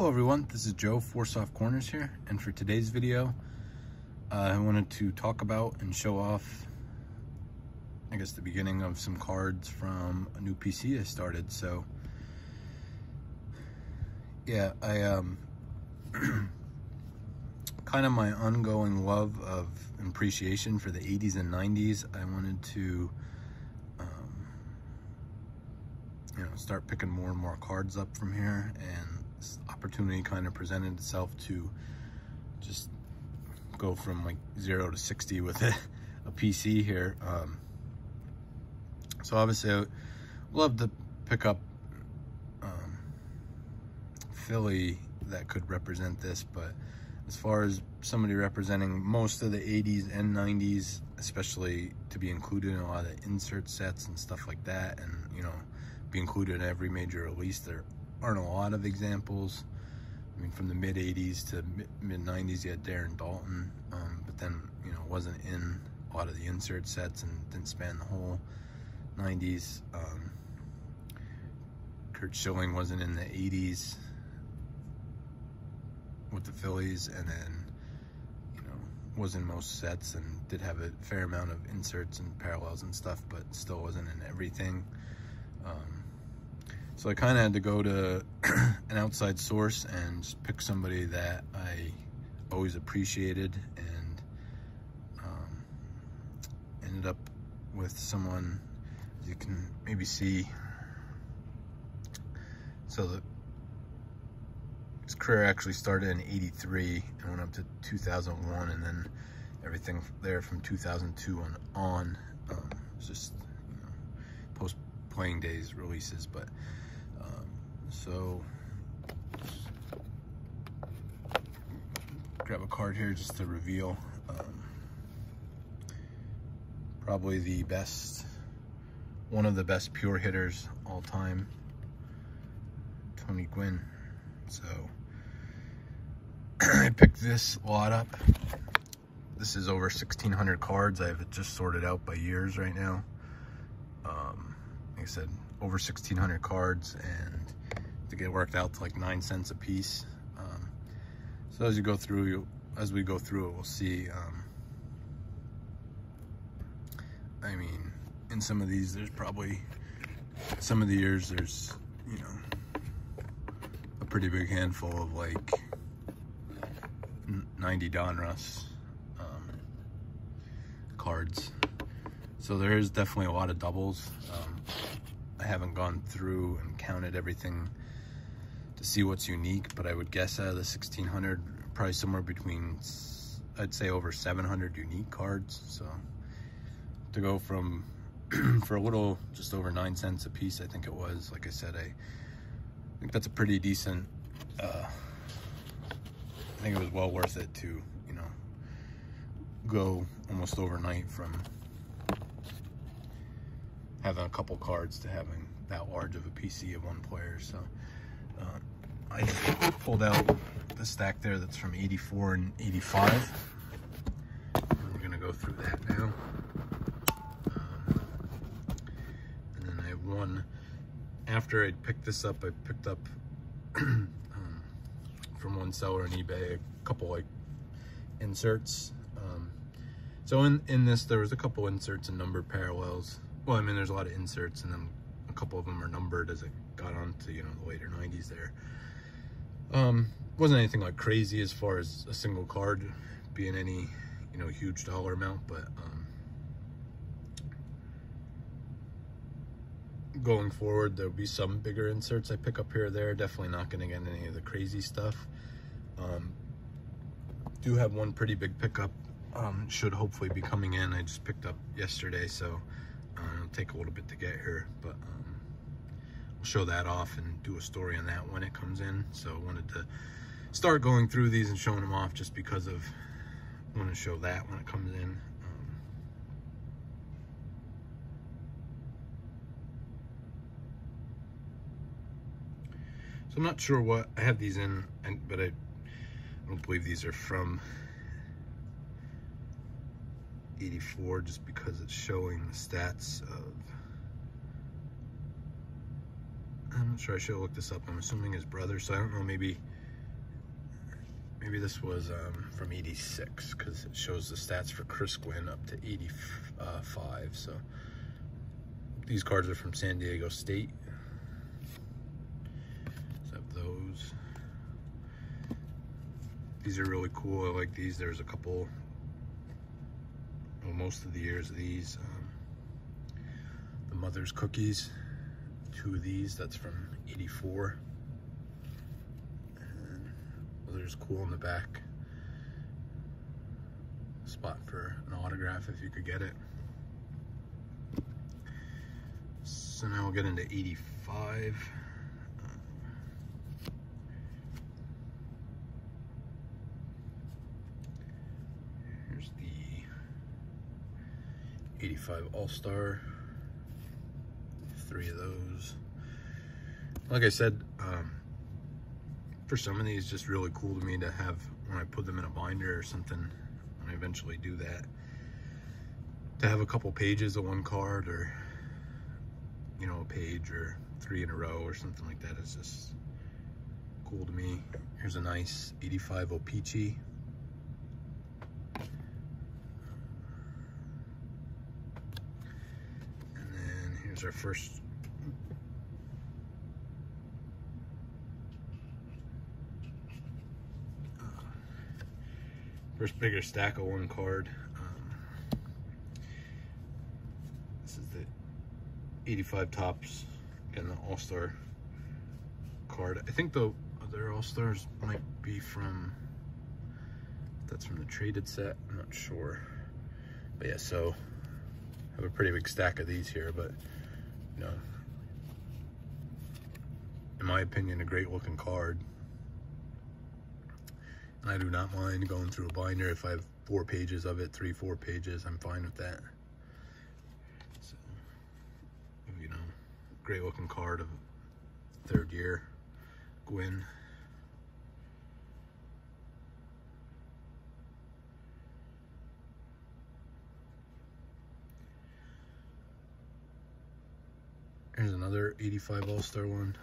Hello everyone, this is Joe, 4 Soft Corners here, and for today's video, I wanted to talk about and show off, I guess, the beginning of some cards from a new PC I started. So, yeah, I kind of my ongoing love of appreciation for the 80s and 90s. I wanted to, start picking more and more cards up from here, and this opportunity kind of presented itself to just go from like 0 to 60 with a PC here. So obviously I would love to pick up Philly that could represent this, but as far as somebody representing most of the 80s and 90s, especially to be included in a lot of the insert sets and stuff like that, and be included in every major release, there aren't a lot of examples. I mean, from the mid 80s to mid 90s, you had Darren Dalton, but then wasn't in a lot of the insert sets and didn't span the whole 90s. Curt Schilling wasn't in the 80s with the Phillies, and then was in most sets and did have a fair amount of inserts and parallels and stuff, but still wasn't in everything. So I kind of had to go to an outside source and just pick somebody that I always appreciated, and ended up with someone, as you can maybe see. So his career actually started in '83 and went up to 2001, and then everything there from 2002 on. It's just post playing days releases, but so grab a card here just to reveal probably the best, one of the best pure hitters all time, Gwynn. So I picked this lot up. This is over 1,600 cards. I have it just sorted out by years right now. Like I said, over 1,600 cards, and to get worked out to like 9 cents a piece. So as we go through it, we'll see. I mean, in some of these, there's probably, some of the years, there's a pretty big handful of like 90 Donruss cards. So there is definitely a lot of doubles. I haven't gone through and counted everything to see what's unique, but I would guess out of the 1,600, probably somewhere between, I'd say, over 700 unique cards. So to go from for a little, just over 9 cents a piece, I think it was, like I said, I think that's a pretty decent, I think it was well worth it to go almost overnight from having a couple cards to having that large of a PC of one player. So I pulled out the stack there that's from 84 and 85. And we're gonna go through that now. And then I have one, after I picked this up, I picked up from one seller on eBay a couple like inserts. So in this, there was a couple inserts and numbered parallels. Well, I mean, there's a lot of inserts, and then a couple of them are numbered as it got on to the later 90s there. Wasn't anything like crazy as far as a single card being any huge dollar amount, but going forward, there'll be some bigger inserts I pick up here or there. Definitely not going to get any of the crazy stuff. Do have one pretty big pickup, should hopefully be coming in. I just picked up yesterday, so it'll take a little bit to get here, but we'll show that off and do a story on that when it comes in. So I wanted to start going through these and showing them off just because of, I want to show that when it comes in. So I'm not sure what I have these in, but I don't believe these are from 84, just because it's showing the stats of, I'm not sure, I should have looked this up. I'm assuming his brother, so I don't know, maybe maybe this was from 86, because it shows the stats for Chris Gwynn up to 85. So these cards are from San Diego State. So I have those. These are really cool. I like these. There's a couple, well, most of the years of these. The Mother's Cookies, 2 of these. That's from 84. And Mother's cool in the back. Spot for an autograph if you could get it. So now we'll get into 85. Here's the 85 All-Star. 3 of those. Like I said, for some of these, just really cool to me to have when I put them in a binder or something, when I eventually do that, to have a couple pages of one card, or you know, a page or 3 in a row or something like that is just cool to me. Here's a nice 85 O-Pee-Chee. And then here's our first bigger stack of one card. This is the 85 Topps, again, the All-Star card. I think the other All-Stars might be from, that's from the traded set, I'm not sure. But yeah, so I have a pretty big stack of these here, but you know, in my opinion, a great looking card. And I do not mind going through a binder. If I have 4 pages of it, 3-4 pages, I'm fine with that. So, you know, great looking card of 3rd year, Gwynn. Here's another 85 All-Star one.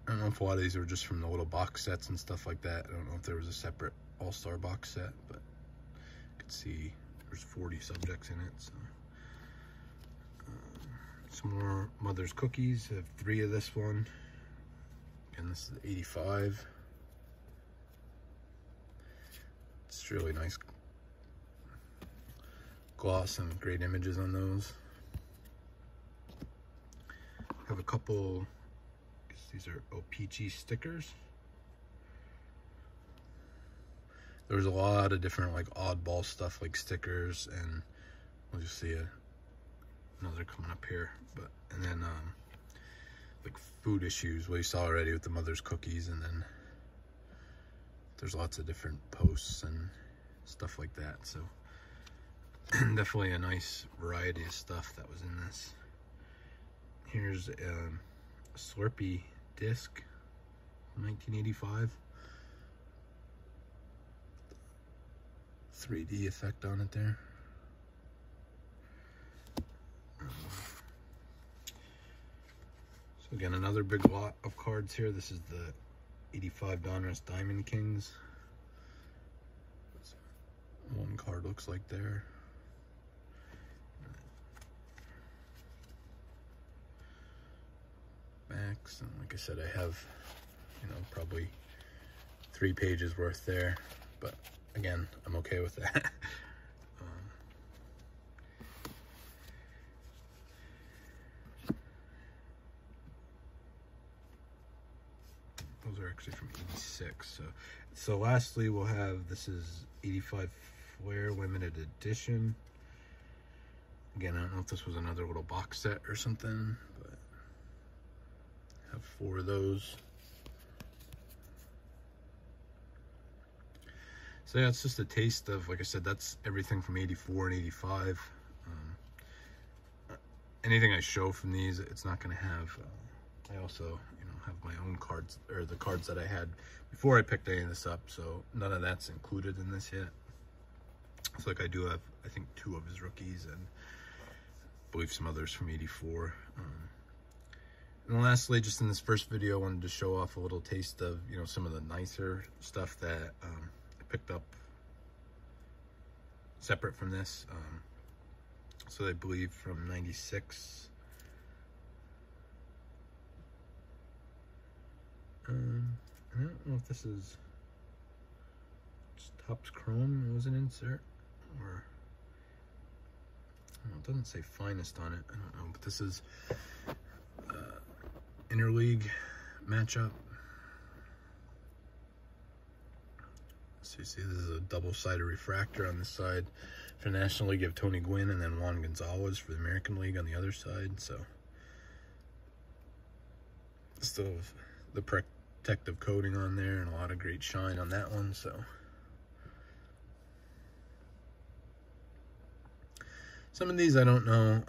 I don't know if a lot of these were just from the little box sets and stuff like that. I don't know if there was a separate All-Star box set, but you can see there's 40 subjects in it. So, some more Mother's Cookies. I have 3 of this one. Again, this is the 85. It's really nice gloss and great images on those. I have a couple. These are O-Pee-Chee stickers. There's a lot of different like oddball stuff like stickers, and we'll just see another coming up here. But and then like food issues, what you saw already with the Mother's Cookies, and then there's lots of different posts and stuff like that. So definitely a nice variety of stuff that was in this. Here's a Slurpee disc, 1985. 3D effect on it there. So again, another big lot of cards here. This is the 85 Donruss Diamond Kings. One card looks like there. Backs, and like I said, I have, you know, probably 3 pages worth there, but again, I'm okay with that. Those are actually from 86. So lastly, we'll have, this is 85 Flair limited edition. Again, I don't know if this was another little box set or something, but I have 4 of those. So yeah, it's just a taste of, like I said, that's everything from 84 and 85. Anything I show from these, it's not going to have, I also, you know, have my own cards, or the cards that I had before I picked any of this up, so none of that's included in this yet. So like I do have, I think, 2 of his rookies, and I believe some others from 84. And lastly, just in this first video, I wanted to show off a little taste of, you know, some of the nicer stuff that I picked up separate from this. So I believe from 96. I don't know if this is just Topps Chrome. It was an insert, or I don't know, it doesn't say finest on it. I don't know, but this is interleague matchup. So you see, this is a double-sided refractor on this side. For the National League, you have Tony Gwynn and then Juan Gonzalez for the American League on the other side. So still the protective coating on there and a lot of great shine on that one. So some of these I don't know.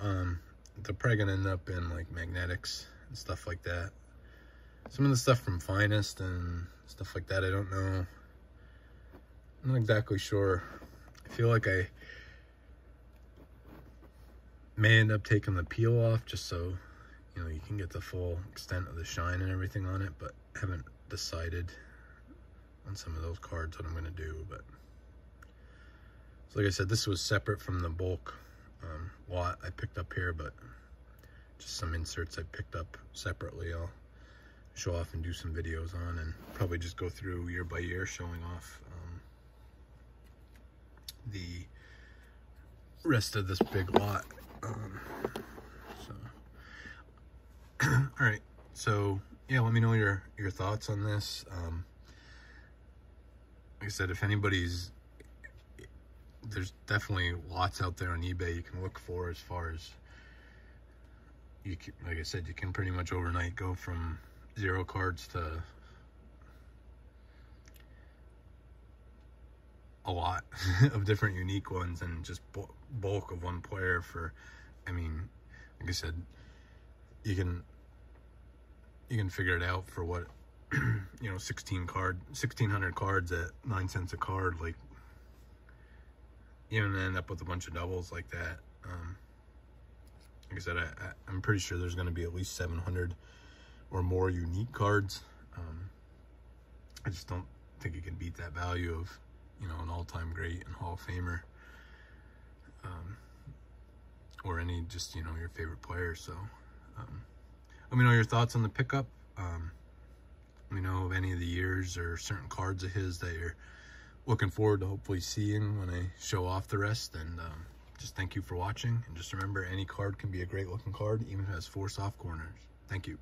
They're probably gonna end up in like magnetics and stuff like that. Some of the stuff from Finest and stuff like that, I don't know. I'm not exactly sure. I feel like I may end up taking the peel off just so, you know, you can get the full extent of the shine and everything on it, but I haven't decided on some of those cards what I'm going to do. But so like I said, this was separate from the bulk lot I picked up here, but just some inserts I picked up separately. I'll show off and do some videos on, and probably just go through year by year showing off the rest of this big lot. All right, so yeah, let me know your thoughts on this. Like I said, if anybody's, there's definitely lots out there on eBay you can look for, as far as you can, like I said, you can pretty much overnight go from 0 cards to a lot of different unique ones, and just bulk of one player for, I mean, like I said, you can figure it out for what, you know, 1,600 cards at 9 cents a card. Like, you're gonna end up with a bunch of doubles like that. Like I said, I'm pretty sure there's gonna be at least 700 or more unique cards. I just don't think you can beat that value of, you know, an all-time great and Hall of Famer, or any, just, you know, your favorite player. So let me know your thoughts on the pickup. Let me know of any of the years or certain cards of his that you're looking forward to hopefully seeing when I show off the rest. And just thank you for watching, and just remember, any card can be a great looking card, even if it has 4 soft corners. Thank you.